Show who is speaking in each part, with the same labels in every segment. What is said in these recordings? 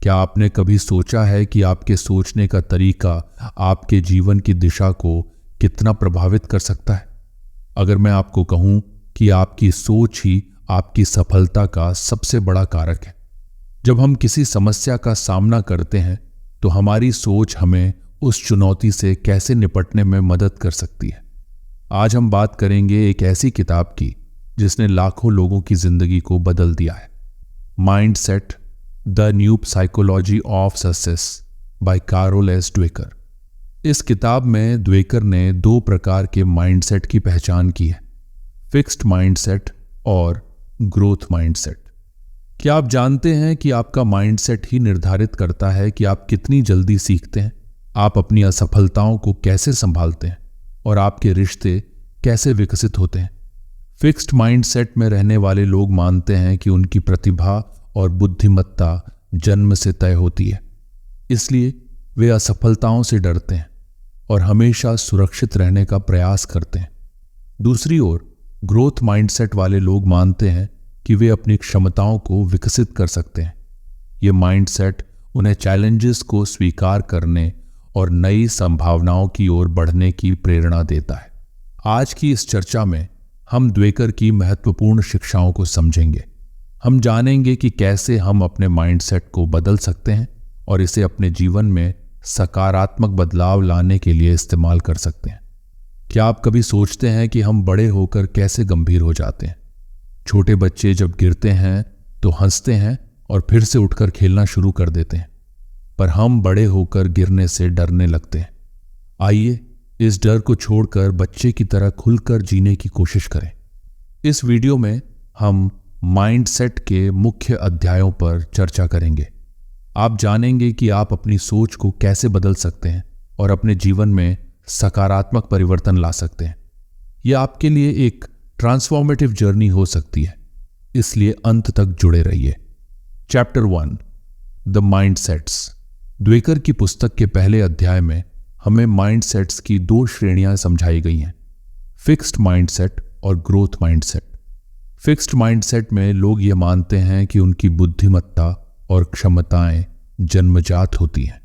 Speaker 1: क्या आपने कभी सोचा है कि आपके सोचने का तरीका आपके जीवन की दिशा को कितना प्रभावित कर सकता है? अगर मैं आपको कहूं कि आपकी सोच ही आपकी सफलता का सबसे बड़ा कारक है। जब हम किसी समस्या का सामना करते हैं तो हमारी सोच हमें उस चुनौती से कैसे निपटने में मदद कर सकती है। आज हम बात करेंगे एक ऐसी किताब की जिसने लाखों लोगों की जिंदगी को बदल दिया है। Mindset, the new psychology of success by Carol S Dweck. इस किताब में ड्वेकर ने 2 प्रकार के माइंडसेट की पहचान की है, फिक्स्ड माइंडसेट और ग्रोथ माइंडसेट। क्या आप जानते हैं कि आपका माइंडसेट ही निर्धारित करता है कि आप कितनी जल्दी सीखते हैं, आप अपनी असफलताओं को कैसे संभालते हैं और आपके रिश्ते कैसे विकसित होते हैं। फिक्स्ड माइंडसेट में रहने वाले लोग मानते हैं कि उनकी प्रतिभा और बुद्धिमत्ता जन्म से तय होती है, इसलिए वे असफलताओं से डरते हैं और हमेशा सुरक्षित रहने का प्रयास करते हैं। दूसरी ओर ग्रोथ माइंडसेट वाले लोग मानते हैं कि वे अपनी क्षमताओं को विकसित कर सकते हैं। ये माइंडसेट उन्हें चैलेंजेस को स्वीकार करने और नई संभावनाओं की ओर बढ़ने की प्रेरणा देता है। आज की इस चर्चा में हम ड्वेकर की महत्वपूर्ण शिक्षाओं को समझेंगे। हम जानेंगे कि कैसे हम अपने माइंडसेट को बदल सकते हैं और इसे अपने जीवन में सकारात्मक बदलाव लाने के लिए इस्तेमाल कर सकते हैं। क्या आप कभी सोचते हैं कि हम बड़े होकर कैसे गंभीर हो जाते हैं? छोटे बच्चे जब गिरते हैं तो हंसते हैं और फिर से उठकर खेलना शुरू कर देते हैं, पर हम बड़े होकर गिरने से डरने लगते हैं। आइए इस डर को छोड़कर बच्चे की तरह खुलकर जीने की कोशिश करें। इस वीडियो में हम माइंडसेट के मुख्य अध्यायों पर चर्चा करेंगे। आप जानेंगे कि आप अपनी सोच को कैसे बदल सकते हैं और अपने जीवन में सकारात्मक परिवर्तन ला सकते हैं। यह आपके लिए एक ट्रांसफॉर्मेटिव जर्नी हो सकती है, इसलिए अंत तक जुड़े रहिए। Chapter 1, the mindsets. ड्वेकर की पुस्तक के पहले अध्याय में हमें माइंडसेट्स की 2 श्रेणियां समझाई गई हैं, फिक्स्ड माइंडसेट और ग्रोथ माइंडसेट। फिक्स्ड माइंडसेट में लोग ये मानते हैं कि उनकी बुद्धिमत्ता और क्षमताएं जन्मजात होती हैं।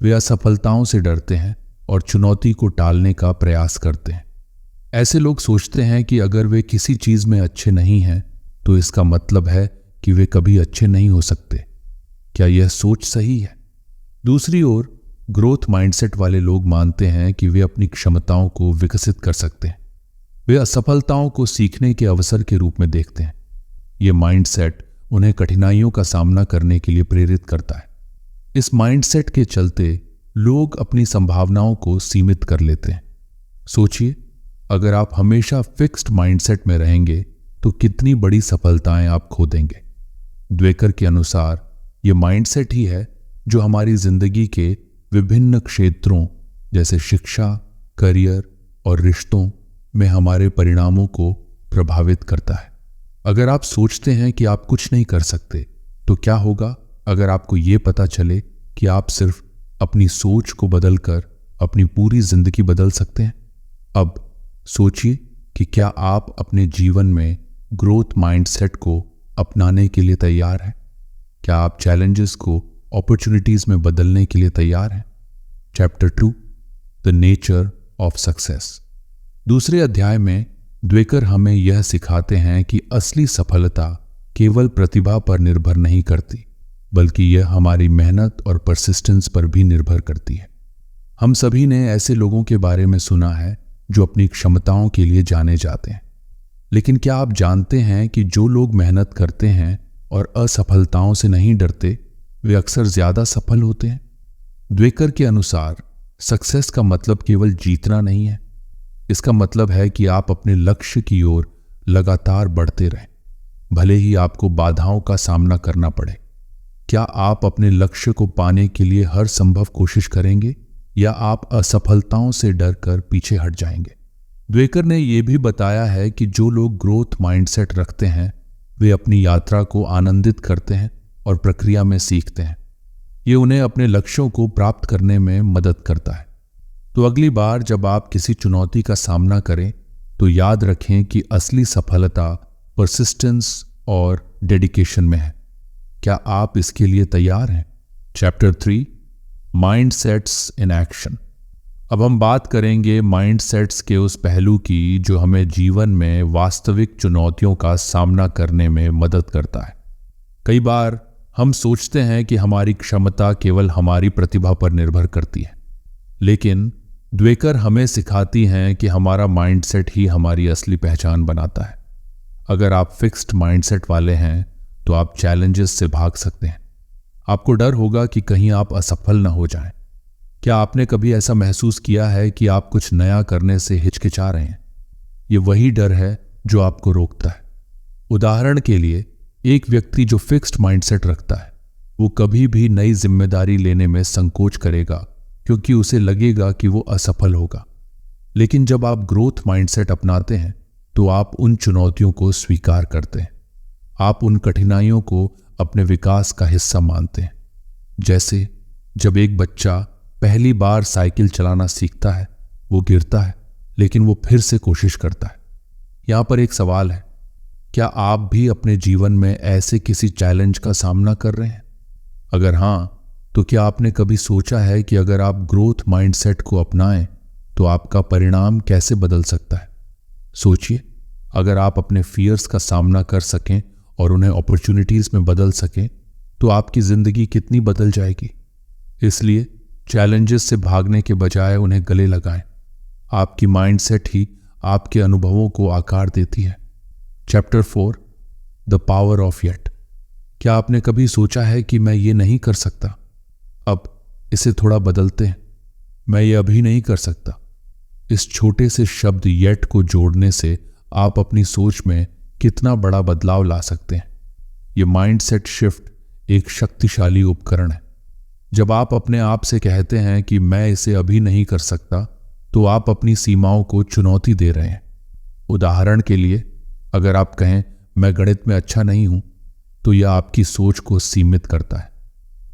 Speaker 1: वे असफलताओं से डरते हैं और चुनौती को टालने का प्रयास करते हैं। ऐसे लोग सोचते हैं कि अगर वे किसी चीज में अच्छे नहीं हैं तो इसका मतलब है कि वे कभी अच्छे नहीं हो सकते। क्या यह सोच सही है? दूसरी ओर ग्रोथ माइंडसेट वाले लोग मानते हैं कि वे अपनी क्षमताओं को विकसित कर सकते हैं। वे असफलताओं को सीखने के अवसर के रूप में देखते हैं। यह माइंडसेट उन्हें कठिनाइयों का सामना करने के लिए प्रेरित करता है। इस माइंडसेट के चलते लोग अपनी संभावनाओं को सीमित कर लेते हैं। सोचिए, अगर आप हमेशा फिक्स्ड माइंडसेट में रहेंगे तो कितनी बड़ी सफलताएं आप खो देंगे। ड्वेकर के अनुसार यह माइंडसेट ही है जो हमारी जिंदगी के विभिन्न क्षेत्रों जैसे शिक्षा, करियर और रिश्तों में हमारे परिणामों को प्रभावित करता है। अगर आप सोचते हैं कि आप कुछ नहीं कर सकते तो क्या होगा अगर आपको ये पता चले कि आप सिर्फ अपनी सोच को बदलकर अपनी पूरी जिंदगी बदल सकते हैं? अब सोचिए कि क्या आप अपने जीवन में ग्रोथ माइंडसेट को अपनाने के लिए तैयार हैं? क्या आप चैलेंजेस को अपॉर्चुनिटीज में बदलने के लिए तैयार हैं? Chapter 2, the nature of success. दूसरे अध्याय में ड्वेकर हमें यह सिखाते हैं कि असली सफलता केवल प्रतिभा पर निर्भर नहीं करती, बल्कि यह हमारी मेहनत और परसिस्टेंस पर भी निर्भर करती है। हम सभी ने ऐसे लोगों के बारे में सुना है जो अपनी क्षमताओं के लिए जाने जाते हैं, लेकिन क्या आप जानते हैं कि जो लोग मेहनत करते हैं और असफलताओं से नहीं डरते, वे अक्सर ज्यादा सफल होते हैं? ड्वेकर के अनुसार सक्सेस का मतलब केवल जीतना नहीं है। इसका मतलब है कि आप अपने लक्ष्य की ओर लगातार बढ़ते रहें, भले ही आपको बाधाओं का सामना करना पड़े। क्या आप अपने लक्ष्य को पाने के लिए हर संभव कोशिश करेंगे या आप असफलताओं से डरकर पीछे हट जाएंगे? ड्वेकर ने यह भी बताया है कि जो लोग ग्रोथ माइंडसेट रखते हैं वे अपनी यात्रा को आनंदित करते हैं और प्रक्रिया में सीखते हैं। ये उन्हें अपने लक्ष्यों को प्राप्त करने में मदद करता है। तो अगली बार जब आप किसी चुनौती का सामना करें तो याद रखें कि असली सफलता परसिस्टेंस और डेडिकेशन में है। क्या आप इसके लिए तैयार हैं? Chapter 3 mindsets in action. अब हम बात करेंगे माइंडसेट्स के उस पहलू की जो हमें जीवन में वास्तविक चुनौतियों का सामना करने में मदद करता है। कई बार हम सोचते हैं कि हमारी क्षमता केवल हमारी प्रतिभा पर निर्भर करती है, लेकिन द्वेकर हमें सिखाती हैं कि हमारा माइंडसेट ही हमारी असली पहचान बनाता है। अगर आप फिक्स्ड माइंडसेट वाले हैं तो आप चैलेंजेस से भाग सकते हैं। आपको डर होगा कि कहीं आप असफल न हो जाएं। क्या आपने कभी ऐसा महसूस किया है कि आप कुछ नया करने से हिचकिचा रहे हैं? ये वही डर है जो आपको रोकता है। उदाहरण के लिए, एक व्यक्ति जो फिक्स्ड माइंडसेट रखता है वो कभी भी नई जिम्मेदारी लेने में संकोच करेगा क्योंकि उसे लगेगा कि वो असफल होगा। लेकिन जब आप ग्रोथ माइंडसेट अपनाते हैं तो आप उन चुनौतियों को स्वीकार करते हैं। आप उन कठिनाइयों को अपने विकास का हिस्सा मानते हैं। जैसे जब एक बच्चा पहली बार साइकिल चलाना सीखता है, वो गिरता है लेकिन वो फिर से कोशिश करता है। यहां पर एक सवाल है, क्या आप भी अपने जीवन में ऐसे किसी चैलेंज का सामना कर रहे हैं? अगर हां, तो क्या आपने कभी सोचा है कि अगर आप ग्रोथ माइंडसेट को अपनाएं तो आपका परिणाम कैसे बदल सकता है? सोचिए, अगर आप अपने फियर्स का सामना कर सकें और उन्हें अपॉर्चुनिटीज में बदल सकें तो आपकी जिंदगी कितनी बदल जाएगी। इसलिए चैलेंजेस से भागने के बजाय उन्हें गले लगाएं। आपकी माइंडसेट ही आपके अनुभवों को आकार देती है। Chapter 4 the power of yet. क्या आपने कभी सोचा है कि मैं ये नहीं कर सकता? अब इसे थोड़ा बदलते हैं। मैं ये अभी नहीं कर सकता। इस छोटे से शब्द येट को जोड़ने से आप अपनी सोच में कितना बड़ा बदलाव ला सकते हैं। ये माइंडसेट शिफ्ट एक शक्तिशाली उपकरण है। जब आप अपने आप से कहते हैं कि मैं इसे अभी नहीं कर सकता, तो आप अपनी सीमाओं को चुनौती दे रहे हैं। उदाहरण के लिए, अगर आप कहें मैं गणित में अच्छा नहीं हूं, तो यह आपकी सोच को सीमित करता है।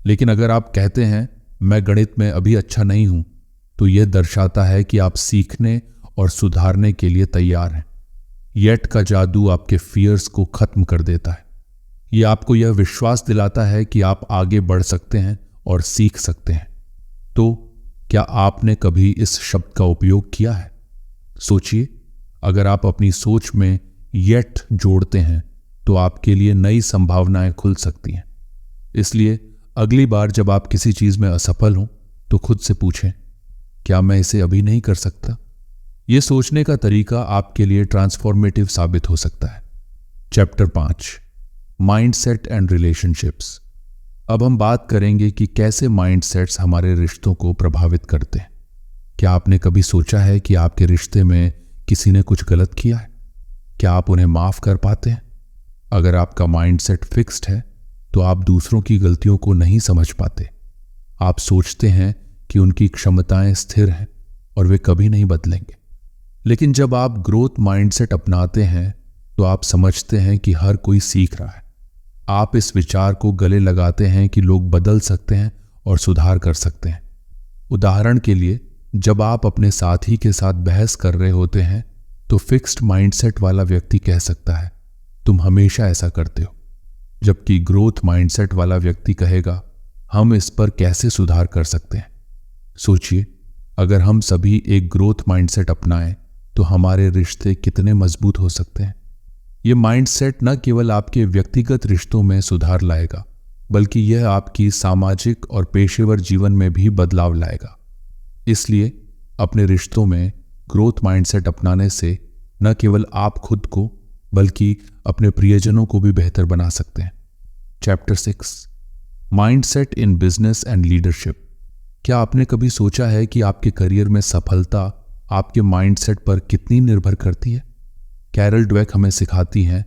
Speaker 1: लेकिन अगर आप कहते हैं मैं गणित में अभी अच्छा नहीं हूं, तो यह दर्शाता है कि आप सीखने और सुधारने के लिए तैयार हैं। येट का जादू आपके फियर्स को खत्म कर देता है। यह आपको यह विश्वास दिलाता है कि आप आगे बढ़ सकते हैं और सीख सकते हैं। तो क्या आपने कभी इस शब्द का उपयोग किया है? सोचिए, अगर आप अपनी सोच में येट जोड़ते हैं तो आपके लिए नई संभावनाएं खुल सकती हैं। इसलिए अगली बार जब आप किसी चीज में असफल हों तो खुद से पूछें, क्या मैं इसे अभी नहीं कर सकता? यह सोचने का तरीका आपके लिए ट्रांसफॉर्मेटिव साबित हो सकता है। Chapter 5 mindset and relationships. अब हम बात करेंगे कि कैसे माइंडसेट्स हमारे रिश्तों को प्रभावित करते हैं। क्या आपने कभी सोचा है कि आपके रिश्ते में किसी ने कुछ गलत किया है? क्या आप उन्हें माफ कर पाते हैं? अगर आपका माइंडसेट फिक्स्ड है तो आप दूसरों की गलतियों को नहीं समझ पाते। आप सोचते हैं कि उनकी क्षमताएं स्थिर हैं और वे कभी नहीं बदलेंगे। लेकिन जब आप ग्रोथ माइंडसेट अपनाते हैं तो आप समझते हैं कि हर कोई सीख रहा है। आप इस विचार को गले लगाते हैं कि लोग बदल सकते हैं और सुधार कर सकते हैं। उदाहरण के लिए, जब आप अपने साथी के साथ बहस कर रहे होते हैं तो फिक्स्ड माइंडसेट वाला व्यक्ति कह सकता है, तुम हमेशा ऐसा करते हो, जबकि ग्रोथ माइंडसेट वाला व्यक्ति कहेगा, हम इस पर कैसे सुधार कर सकते हैं। सोचिए, अगर हम सभी एक ग्रोथ माइंडसेट अपनाएं तो हमारे रिश्ते कितने मजबूत हो सकते हैं। यह माइंडसेट न केवल आपके व्यक्तिगत रिश्तों में सुधार लाएगा, बल्कि यह आपकी सामाजिक और पेशेवर जीवन में भी बदलाव लाएगा। इसलिए अपने रिश्तों में ग्रोथ माइंडसेट अपनाने से न केवल आप खुद को बल्कि अपने प्रियजनों को भी बेहतर बना सकते हैं। Chapter 6 mindset in business and leadership. क्या आपने कभी सोचा है कि आपके करियर में सफलता आपके माइंडसेट पर कितनी निर्भर करती है? कैरल ड्वेक हमें सिखाती हैं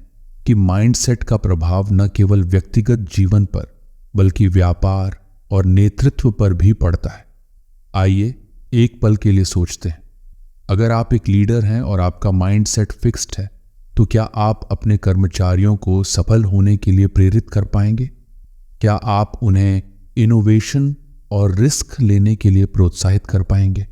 Speaker 1: कि माइंडसेट का प्रभाव न केवल व्यक्तिगत जीवन पर बल्कि व्यापार और नेतृत्व पर भी पड़ता है। आइए एक पल के लिए सोचते हैं, अगर आप एक लीडर हैं और आपका माइंडसेट फिक्स्ड है तो क्या आप अपने कर्मचारियों को सफल होने के लिए प्रेरित कर पाएंगे? क्या आप उन्हें इनोवेशन और रिस्क लेने के लिए प्रोत्साहित कर पाएंगे?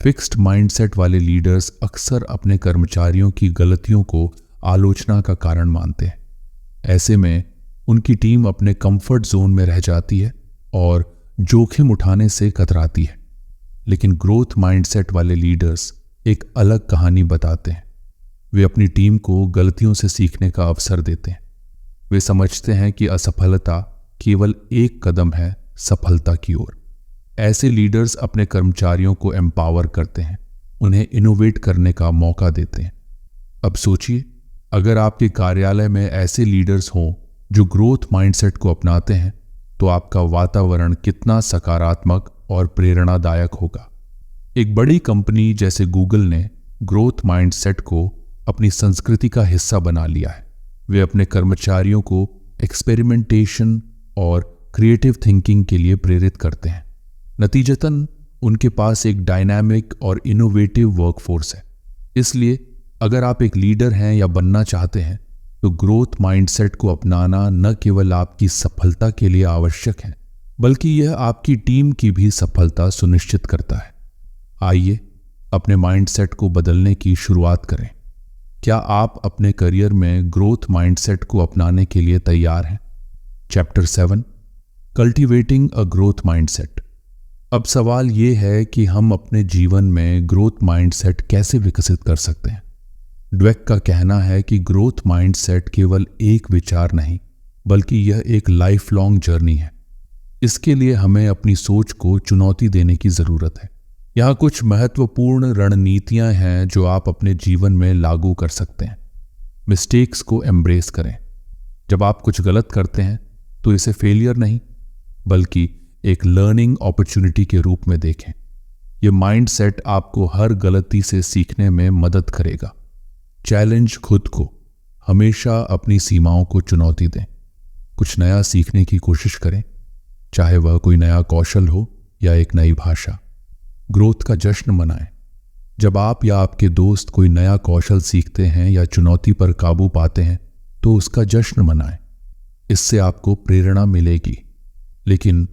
Speaker 1: फिक्स्ड माइंडसेट वाले लीडर्स अक्सर अपने कर्मचारियों की गलतियों को आलोचना का कारण मानते हैं। ऐसे में उनकी टीम अपने कंफर्ट जोन में रह जाती है और जोखिम उठाने से कतराती है। लेकिन ग्रोथ माइंडसेट वाले लीडर्स एक अलग कहानी बताते हैं। वे अपनी टीम को गलतियों से सीखने का अवसर देते हैं। वे समझते हैं कि असफलता केवल एक कदम है सफलता की ओर। ऐसे लीडर्स अपने कर्मचारियों को एम्पावर करते हैं, उन्हें इनोवेट करने का मौका देते हैं। अब सोचिए, अगर आपके कार्यालय में ऐसे लीडर्स हों जो ग्रोथ माइंडसेट को अपनाते हैं, तो आपका वातावरण कितना सकारात्मक और प्रेरणादायक होगा। एक बड़ी कंपनी जैसे गूगल ने ग्रोथ माइंडसेट को अपनी संस्कृति का हिस्सा बना लिया है। वे अपने कर्मचारियों को एक्सपेरिमेंटेशन और क्रिएटिव थिंकिंग के लिए प्रेरित करते हैं। नतीजतन उनके पास एक डायनामिक और इनोवेटिव वर्कफोर्स है। इसलिए अगर आप एक लीडर हैं या बनना चाहते हैं, तो ग्रोथ माइंडसेट को अपनाना न केवल आपकी सफलता के लिए आवश्यक है, बल्कि यह आपकी टीम की भी सफलता सुनिश्चित करता है। आइए अपने माइंडसेट को बदलने की शुरुआत करें। क्या आप अपने करियर में ग्रोथ माइंडसेट को अपनाने के लिए तैयार हैं? Chapter 7, cultivating a growth mindset. अब सवाल यह है कि हम अपने जीवन में ग्रोथ माइंडसेट कैसे विकसित कर सकते हैं। ड्वेक का कहना है कि ग्रोथ माइंडसेट केवल एक विचार नहीं, बल्कि यह एक लाइफ लॉन्ग जर्नी है। इसके लिए हमें अपनी सोच को चुनौती देने की जरूरत है। यहाँ कुछ महत्वपूर्ण रणनीतियां हैं जो आप अपने जीवन में लागू कर सकते हैं। मिस्टेक्स को एम्ब्रेस करें। जब आप कुछ गलत करते हैं तो इसे फेलियर नहीं, बल्कि एक लर्निंग अपॉर्चुनिटी के रूप में देखें। यह माइंडसेट आपको हर गलती से सीखने में मदद करेगा। चैलेंज खुद को। हमेशा अपनी सीमाओं को चुनौती दें। कुछ नया सीखने की कोशिश करें, चाहे वह कोई नया कौशल हो या एक नई भाषा। ग्रोथ का जश्न मनाएं। जब आप या आपके दोस्त कोई नया कौशल सीखते हैं या चुनौती पर काबू पाते हैं, तो उसका जश्न मनाएं। इससे आपको प्रेरणा मिलेगी। लेकिन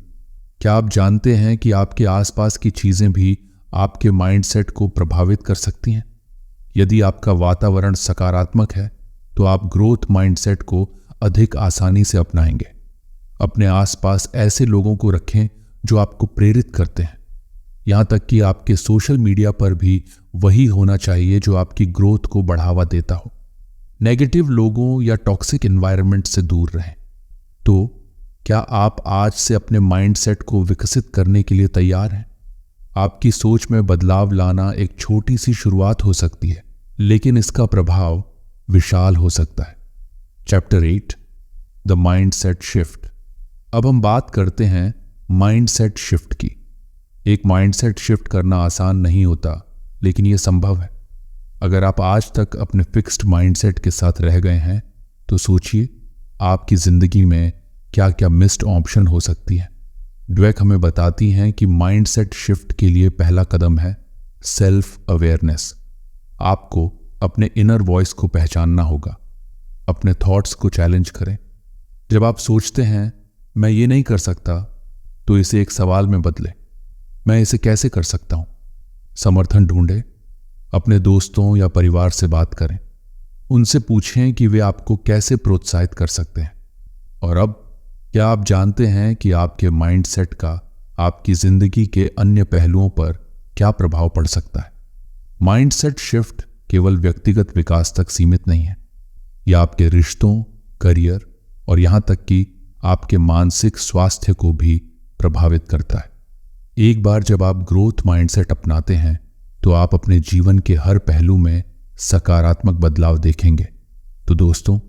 Speaker 1: क्या आप जानते हैं कि आपके आसपास की चीजें भी आपके माइंडसेट को प्रभावित कर सकती हैं? यदि आपका वातावरण सकारात्मक है, तो आप ग्रोथ माइंडसेट को अधिक आसानी से अपनाएंगे। अपने आसपास ऐसे लोगों को रखें जो आपको प्रेरित करते हैं। यहां तक कि आपके सोशल मीडिया पर भी वही होना चाहिए जो आपकी ग्रोथ को बढ़ावा देता हो। नेगेटिव लोगों या टॉक्सिक एनवायरनमेंट से दूर रहें। तो क्या आप आज से अपने माइंडसेट को विकसित करने के लिए तैयार हैं? आपकी सोच में बदलाव लाना एक छोटी सी शुरुआत हो सकती है, लेकिन इसका प्रभाव विशाल हो सकता है। Chapter 8, the mindset shift. अब हम बात करते हैं माइंडसेट शिफ्ट की। एक माइंडसेट शिफ्ट करना आसान नहीं होता, लेकिन यह संभव है। अगर आप आज तक अपने फिक्स्ड माइंडसेट के साथ रह गए हैं, तो सोचिए आपकी जिंदगी में क्या क्या मिस्ड ऑप्शन हो सकती है। ड्वेक हमें बताती हैं कि माइंडसेट शिफ्ट के लिए पहला कदम है सेल्फ अवेयरनेस। आपको अपने इनर वॉइस को पहचानना होगा। अपने थॉट्स को चैलेंज करें। जब आप सोचते हैं मैं ये नहीं कर सकता, तो इसे एक सवाल में बदलें, मैं इसे कैसे कर सकता हूं। समर्थन ढूंढें। अपने दोस्तों या परिवार से बात करें। उनसे पूछें कि वे आपको कैसे प्रोत्साहित कर सकते हैं। और अब क्या आप जानते हैं कि आपके माइंडसेट का आपकी जिंदगी के अन्य पहलुओं पर क्या प्रभाव पड़ सकता है? माइंडसेट शिफ्ट केवल व्यक्तिगत विकास तक सीमित नहीं है। यह आपके रिश्तों, करियर और यहां तक कि आपके मानसिक स्वास्थ्य को भी प्रभावित करता है। एक बार जब आप ग्रोथ माइंडसेट अपनाते हैं, तो आप अपने जीवन के हर पहलू में सकारात्मक बदलाव देखेंगे। तो दोस्तों,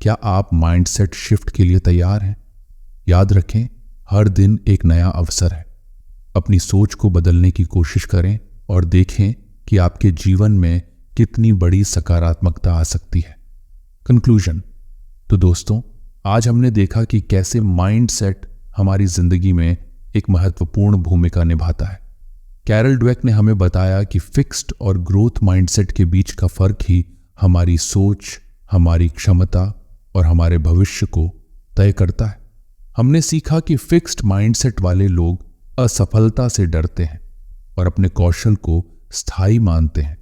Speaker 1: क्या आप माइंडसेट शिफ्ट के लिए तैयार हैं? याद रखें, हर दिन एक नया अवसर है। अपनी सोच को बदलने की कोशिश करें और देखें कि आपके जीवन में कितनी बड़ी सकारात्मकता आ सकती है। कंक्लूजन। तो दोस्तों, आज हमने देखा कि कैसे माइंडसेट हमारी जिंदगी में एक महत्वपूर्ण भूमिका निभाता है। कैरल ड्वेक ने हमें बताया कि फिक्स्ड और ग्रोथ माइंडसेट के बीच का फर्क ही हमारी सोच, हमारी क्षमता और हमारे भविष्य को तय करता है। हमने सीखा कि फिक्स्ड माइंडसेट वाले लोग असफलता से डरते हैं और अपने कौशल को स्थायी मानते हैं,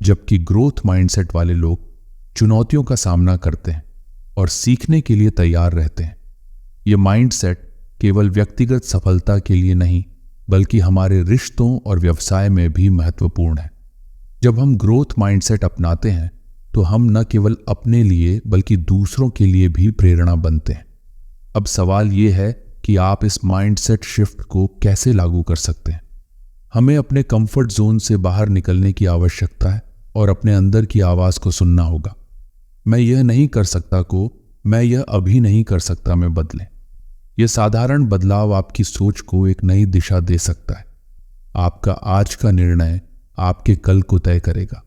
Speaker 1: जबकि ग्रोथ माइंडसेट वाले लोग चुनौतियों का सामना करते हैं और सीखने के लिए तैयार रहते हैं। यह माइंडसेट केवल व्यक्तिगत सफलता के लिए नहीं, बल्कि हमारे रिश्तों और व्यवसाय में भी महत्वपूर्ण है। जब हम ग्रोथ माइंडसेट अपनाते हैं तो हम न केवल अपने लिए बल्कि दूसरों के लिए भी प्रेरणा बनते हैं। अब सवाल यह है कि आप इस माइंडसेट शिफ्ट को कैसे लागू कर सकते हैं। हमें अपने कंफर्ट जोन से बाहर निकलने की आवश्यकता है और अपने अंदर की आवाज को सुनना होगा। मैं यह नहीं कर सकता को मैं यह अभी नहीं कर सकता में बदलें। यह साधारण बदलाव आपकी सोच को एक नई दिशा दे सकता है। आपका आज का निर्णय आपके कल को तय करेगा।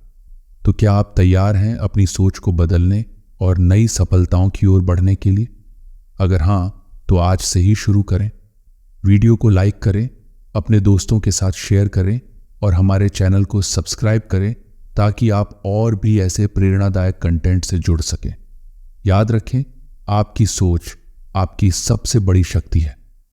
Speaker 1: तो क्या आप तैयार हैं अपनी सोच को बदलने और नई सफलताओं की ओर बढ़ने के लिए? अगर हां, तो आज से ही शुरू करें। वीडियो को लाइक करें, अपने दोस्तों के साथ शेयर करें और हमारे चैनल को सब्सक्राइब करें ताकि आप और भी ऐसे प्रेरणादायक कंटेंट से जुड़ सकें। याद रखें, आपकी सोच आपकी सबसे बड़ी शक्ति है।